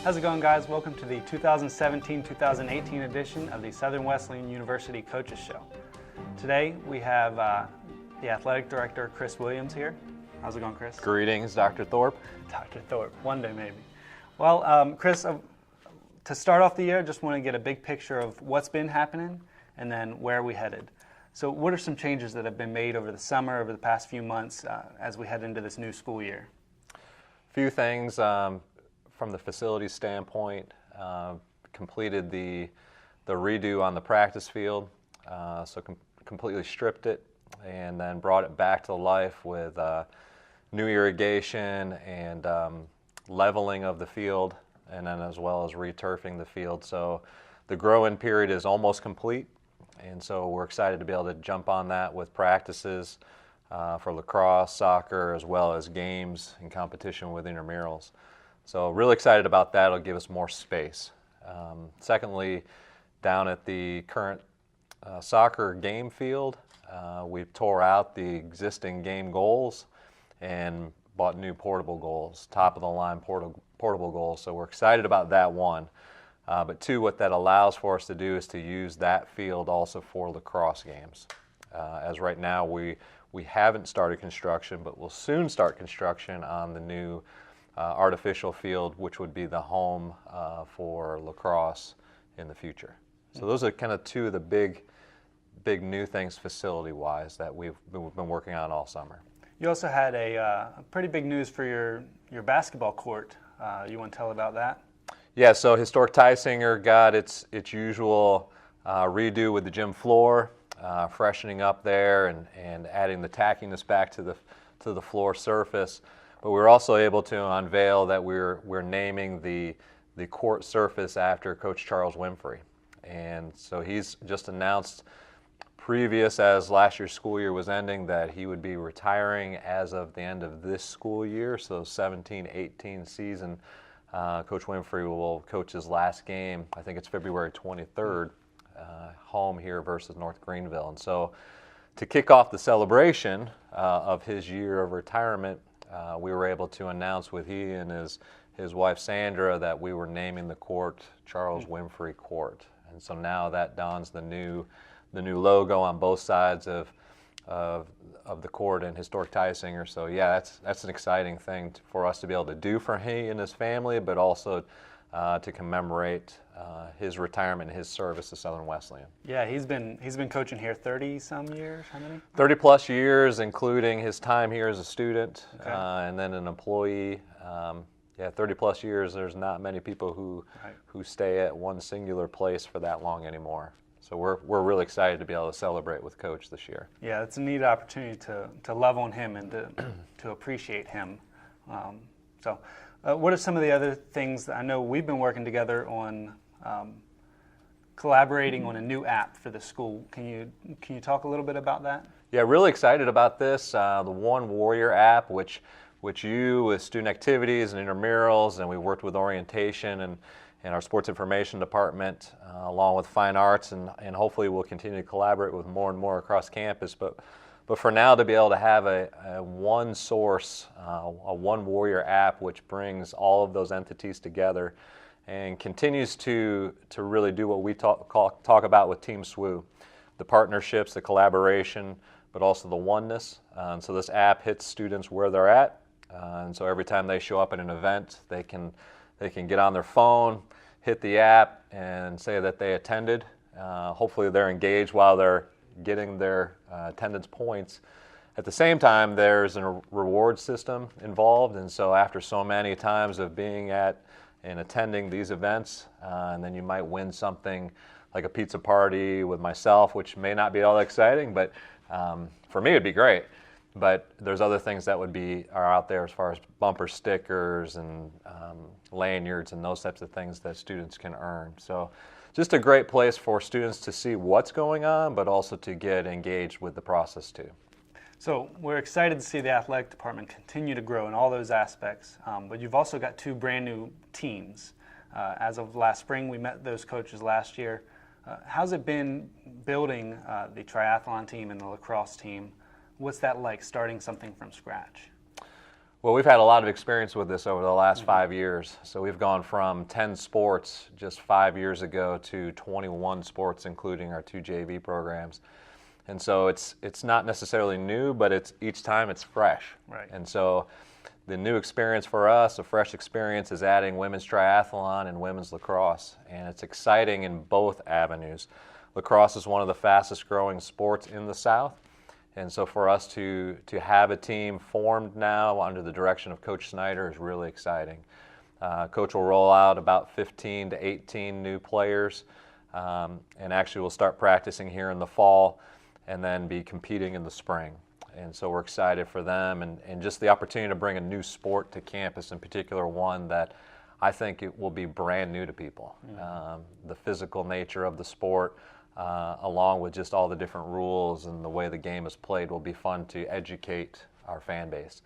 How's it going, guys? Welcome to the 2017-2018 edition of the Southern Wesleyan University Coaches Show. Today we have the Athletic Director, Chris Williams, here. How's it going, Chris? Greetings, Dr. Thorpe. Dr. Thorpe, one day maybe. Well, Chris, to start off the year, I just want to get a big picture of what's been happening and then where we headed. So what are some changes that have been made over the summer, over the past few months, as we head into this new school year? A few things from the facility standpoint. Completed the redo on the practice field, so completely stripped it and then brought it back to life with new irrigation and leveling of the field, and then as well as returfing the field. So the grow-in period is almost complete. And so we're excited to be able to jump on that with practices for lacrosse, soccer, as well as games and competition with intramurals. So really excited about that. It'll give us more space. Secondly, down at the current soccer game field, we tore out the existing game goals and bought new portable goals, top-of-the-line portable goals. So we're excited about that one. But two, what that allows for us to do is to use that field also for lacrosse games. As right now we haven't started construction, but we'll soon start construction on the new artificial field, which would be the home for lacrosse in the future. So those are kind of two of the big new things facility-wise that we've been working on all summer. You also had a pretty big news for your basketball court. You want to tell about that? Yeah, so Historic Tysinger got its usual redo with the gym floor, freshening up there and adding the tackiness back to the floor surface. But we were also able to unveil that we're naming the court surface after Coach Charles Winfrey. And so he's just announced previous as last year's school year was ending that he would be retiring as of the end of this school year, so 17-18 season. Coach Winfrey will coach his last game, I think it's February 23rd, home here versus North Greenville. And so to kick off the celebration of his year of retirement, we were able to announce with he and his wife Sandra that we were naming the court Charles Winfrey Court. And so now that dons the new logo on both sides of the court in Historic Tysinger. So yeah, that's an exciting thing for us to be able to do for he and his family, but also to commemorate his retirement and his service to Southern Wesleyan. Yeah, he's been coaching here 30-some years. How many? 30 plus years, including his time here as a student, okay. And then an employee. 30 plus years. There's not many people who stay at one singular place for that long anymore. So we're really excited to be able to celebrate with Coach this year. Yeah, it's a neat opportunity to love on him and to appreciate him. What are some of the other things that I know we've been working together on, collaborating on a new app for the school? Can you talk a little bit about that? Yeah, really excited about this. The One Warrior app, which you with student activities and intramurals, and we worked with orientation and our sports information department, along with fine arts, and hopefully we'll continue to collaborate with more and more across campus. But for now, to be able to have a one source, a One Warrior app, which brings all of those entities together and continues to really do what we talk about with Team SWU, the partnerships, the collaboration, but also the oneness. And so this app hits students where they're at, and so every time they show up at an event, they can get on their phone, hit the app, and say that they attended. Hopefully they're engaged while they're getting their attendance points. At the same time, there's a reward system involved, and so after so many times of being at and attending these events, and then you might win something like a pizza party with myself, which may not be all that exciting, but for me it'd be great. But there's other things that are out there as far as bumper stickers and lanyards and those types of things that students can earn. So just a great place for students to see what's going on, but also to get engaged with the process too. So we're excited to see the athletic department continue to grow in all those aspects, but you've also got two brand new teams. As of last spring, we met those coaches last year. How's it been building the triathlon team and the lacrosse team? What's that like, starting something from scratch? Well, we've had a lot of experience with this over the last 5 years. So we've gone from 10 sports just 5 years ago to 21 sports, including our 2 JV programs. And so it's not necessarily new, but it's each time it's fresh. Right. And so the new experience for us, a fresh experience, is adding women's triathlon and women's lacrosse. And it's exciting in both avenues. Lacrosse is one of the fastest growing sports in the South. And so for us to have a team formed now under the direction of Coach Snyder is really exciting. Coach will roll out about 15 to 18 new players, and actually we'll start practicing here in the fall and then be competing in the spring. And so we're excited for them and just the opportunity to bring a new sport to campus, in particular one that I think it will be brand new to people. The physical nature of the sport, along with just all the different rules and the way the game is played, will be fun to educate our fan base.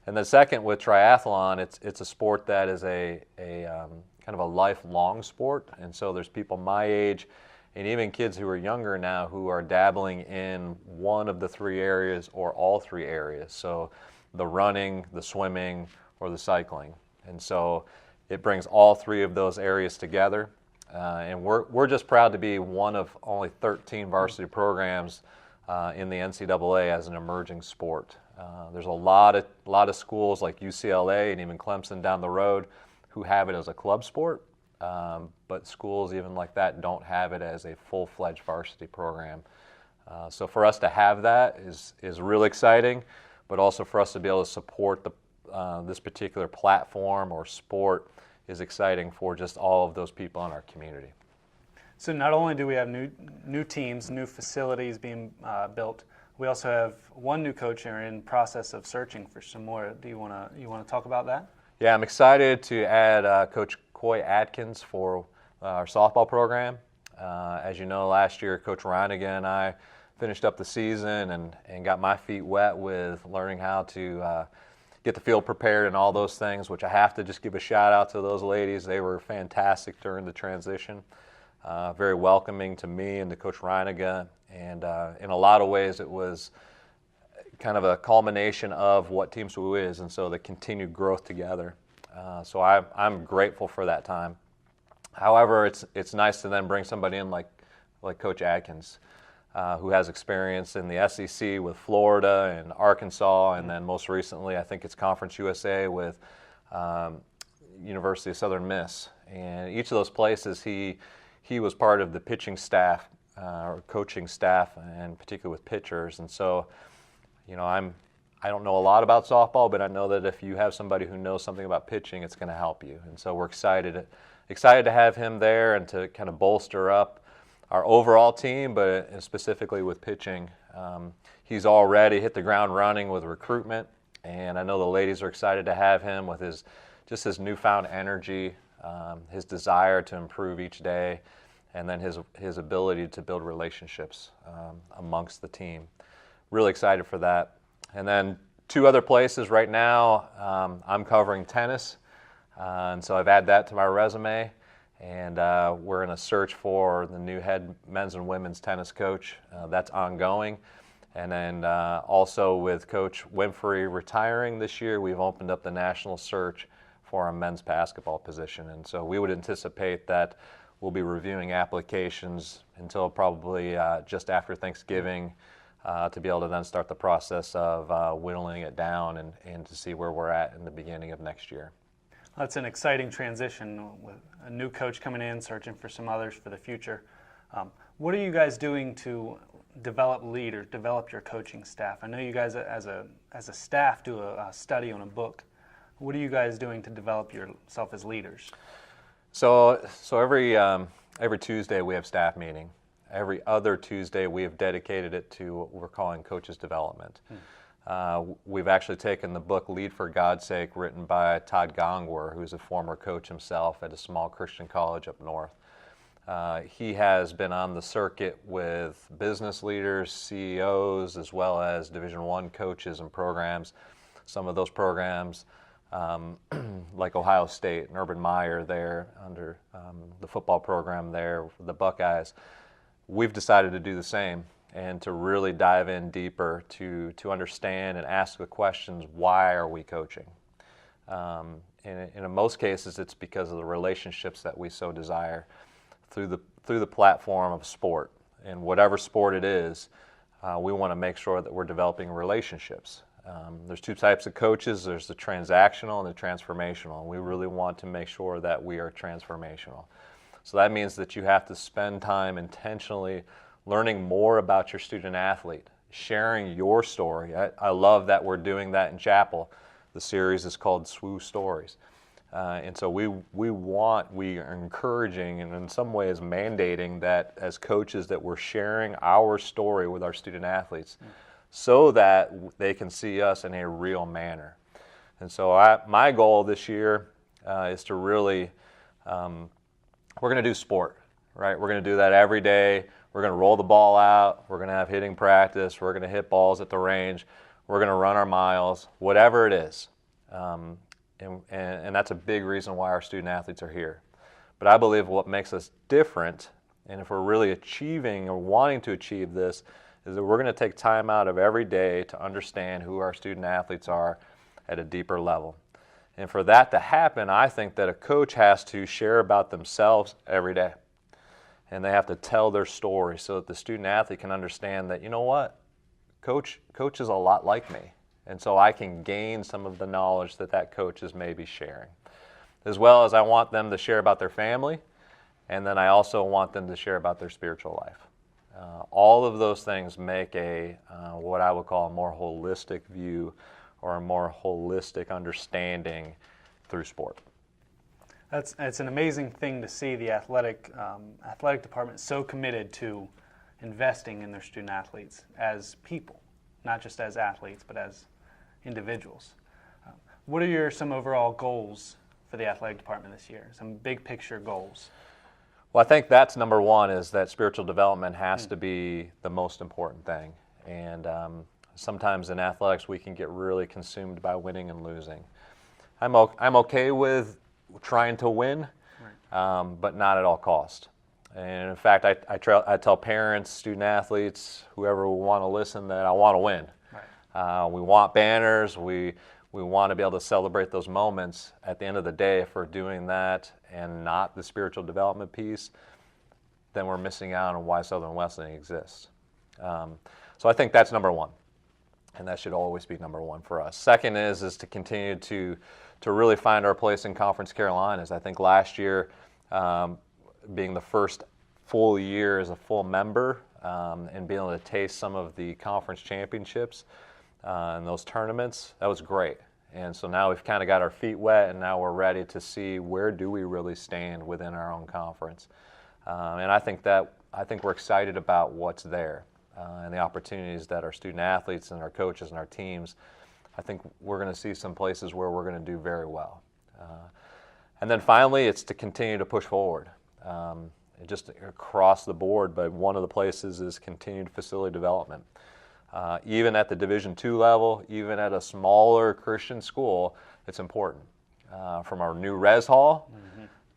And then second, with triathlon, it's a sport that is a kind of a lifelong sport, and so there's people my age and even kids who are younger now who are dabbling in one of the 3 areas or all 3 areas, so the running, the swimming, or the cycling. And so it brings all 3 of those areas together. And we're just proud to be one of only 13 varsity programs in the NCAA as an emerging sport. There's a lot of schools like UCLA and even Clemson down the road who have it as a club sport, but schools even like that don't have it as a full-fledged varsity program. So for us to have that is really exciting, but also for us to be able to support this particular platform or sport is exciting for just all of those people in our community. So not only do we have new teams, new facilities being built, we also have one new coach and are in process of searching for some more. Do you want to talk about that? Yeah, I'm excited to add Coach Coy Atkins for our softball program. As you know, last year Coach Reiniger and I finished up the season and got my feet wet with learning how to get the field prepared and all those things, which I have to just give a shout out to those ladies. They were fantastic during the transition, very welcoming to me and to Coach Reiniger, and in a lot of ways it was kind of a culmination of what Team SWU is, and so the continued growth together. So I'm grateful for that time. However, it's nice to then bring somebody in like Coach Atkins, who has experience in the SEC with Florida and Arkansas, and then most recently I think it's Conference USA with University of Southern Miss. And each of those places he was part of the pitching staff or coaching staff, and particularly with pitchers. And so, you know, I don't know a lot about softball, but I know that if you have somebody who knows something about pitching, it's going to help you. And so we're excited to have him there and to kind of bolster up our overall team, but specifically with pitching. He's already hit the ground running with recruitment, and I know the ladies are excited to have him with his newfound energy, his desire to improve each day, and then his ability to build relationships amongst the team. Really excited for that. And then 2 other places right now, I'm covering tennis, and so I've added that to my resume. And we're in a search for the new head men's and women's tennis coach. That's ongoing. And then also with Coach Winfrey retiring this year, we've opened up the national search for a men's basketball position. And so we would anticipate that we'll be reviewing applications until probably just after Thanksgiving to be able to then start the process of whittling it down and to see where we're at in the beginning of next year. That's an exciting transition with a new coach coming in, searching for some others for the future. What are you guys doing to develop leaders, develop your coaching staff? I know you guys as a staff do a study on a book. What are you guys doing to develop yourself as leaders? So every Tuesday we have staff meeting. Every other Tuesday we have dedicated it to what we're calling coaches development. We've actually taken the book Lead for God's Sake, written by Todd Gongwer, who's a former coach himself at a small Christian college up north. He has been on the circuit with business leaders, CEOs, as well as Division I coaches and programs. Some of those programs, like Ohio State and Urban Meyer there under the football program there, the Buckeyes, we've decided to do the same. and to really dive in deeper to understand and ask the questions, why are we coaching? And in most cases, it's because of the relationships that we so desire through the platform of sport. And whatever sport it is, we want to make sure that we're developing relationships. There's two types of coaches. There's the transactional and the transformational. And we really want to make sure that we are transformational. So that means that you have to spend time intentionally learning more about your student athlete, sharing your story. I love that we're doing that in chapel. The series is called SWU Stories. And so we are encouraging and in some ways mandating that as coaches that we're sharing our story with our student athletes so that they can see us in a real manner. And so my goal this year is to really, we're going to do sport, right? We're going to do that every day. We're going to roll the ball out. We're going to have hitting practice. We're going to hit balls at the range. We're going to run our miles, whatever it is. And that's a big reason why our student athletes are here. But I believe what makes us different, and if we're really achieving or wanting to achieve this, is that we're going to take time out of every day to understand who our student athletes are at a deeper level. And for that to happen, I think that a coach has to share about themselves every day. And they have to tell their story so that the student athlete can understand that, you know what, coach is a lot like me. And so I can gain some of the knowledge that coach is maybe sharing. As well as I want them to share about their family, and then I also want them to share about their spiritual life. All of those things make what I would call a more holistic view or a more holistic understanding through sport. It's an amazing thing to see the athletic department so committed to investing in their student athletes as people, not just as athletes, but as individuals. What are some overall goals for the athletic department this year? Some big picture goals. Well, I think that's number one, is that spiritual development has to be the most important thing. And sometimes in athletics we can get really consumed by winning and losing. I'm okay with trying to win, but not at all cost. And in fact, I tell parents, student athletes, whoever will want to listen, that I want to win. Right. We want banners. We want to be able to celebrate those moments. At the end of the day, if we're doing that and not the spiritual development piece, then we're missing out on why Southern Wesleyan exists. So I think that's number one, and that should always be number one for us. Second is to continue to really find our place in Conference Carolinas. I think last year, being the first full year as a full member and being able to taste some of the conference championships and those tournaments, that was great. And so now we've kind of got our feet wet, and now we're ready to see where do we really stand within our own conference. And I think we're excited about what's there and the opportunities that our student athletes and our coaches and our teams, I think we're going to see some places where we're going to do very well. And then finally, it's to continue to push forward. Just across the board, but one of the places is continued facility development. Even at the Division II level, even at a smaller Christian school, it's important. From our new res hall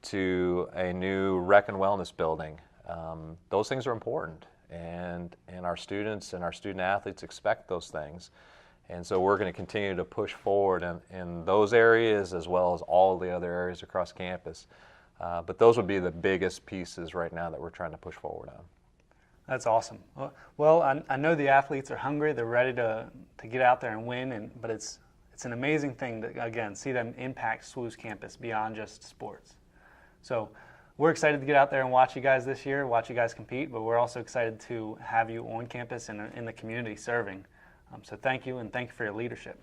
to a new rec and wellness building, those things are important. And our students and our student athletes expect those things. And so we're going to continue to push forward in those areas as well as all the other areas across campus. But those would be the biggest pieces right now that we're trying to push forward on. That's awesome. Well, I know the athletes are hungry. They're ready to get out there and win. But it's an amazing thing to, again, see them impact SWU's campus beyond just sports. So we're excited to get out there and watch you guys this year, watch you guys compete. But we're also excited to have you on campus and in the community serving. So thank you, and thank you for your leadership.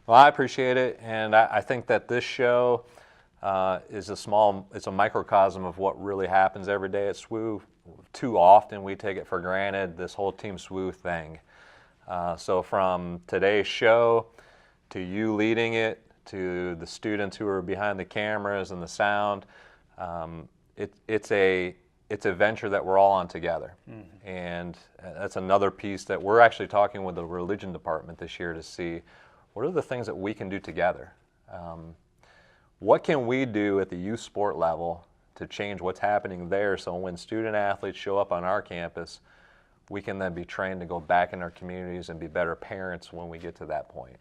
Well, I appreciate it, and I think that this show it's a microcosm of what really happens every day at SWU. Too often we take it for granted, this whole Team SWU thing. So from today's show to you leading it, to the students who are behind the cameras and the sound, it's a venture that we're all on together. Mm-hmm. And that's another piece that we're actually talking with the religion department this year to see what are the things that we can do together. What can we do at the youth sport level to change what's happening there so when student athletes show up on our campus, we can then be trained to go back in our communities and be better parents when we get to that point.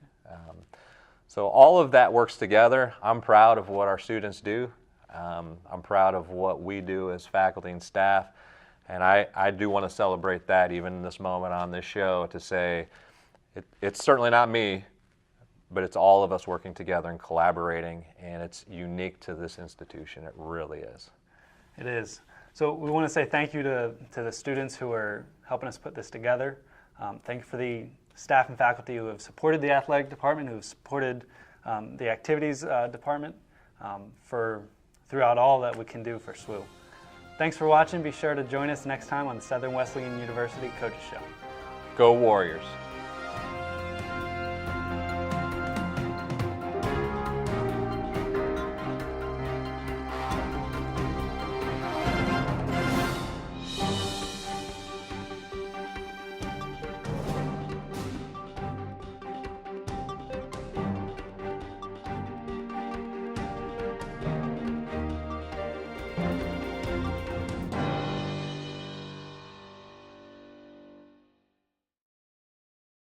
So all of that works together. I'm proud of what our students do. I'm proud of what we do as faculty and staff. And I do want to celebrate that even in this moment on this show, to say it's certainly not me, but it's all of us working together and collaborating, and it's unique to this institution. It really is. It is. So we want to say thank you to the students who are helping us put this together. Thank you for the staff and faculty who have supported the athletic department, who have supported the activities department for throughout all that we can do for SWU. Thanks for watching. Be sure to join us next time on the Southern Wesleyan University Coaches Show. Go Warriors.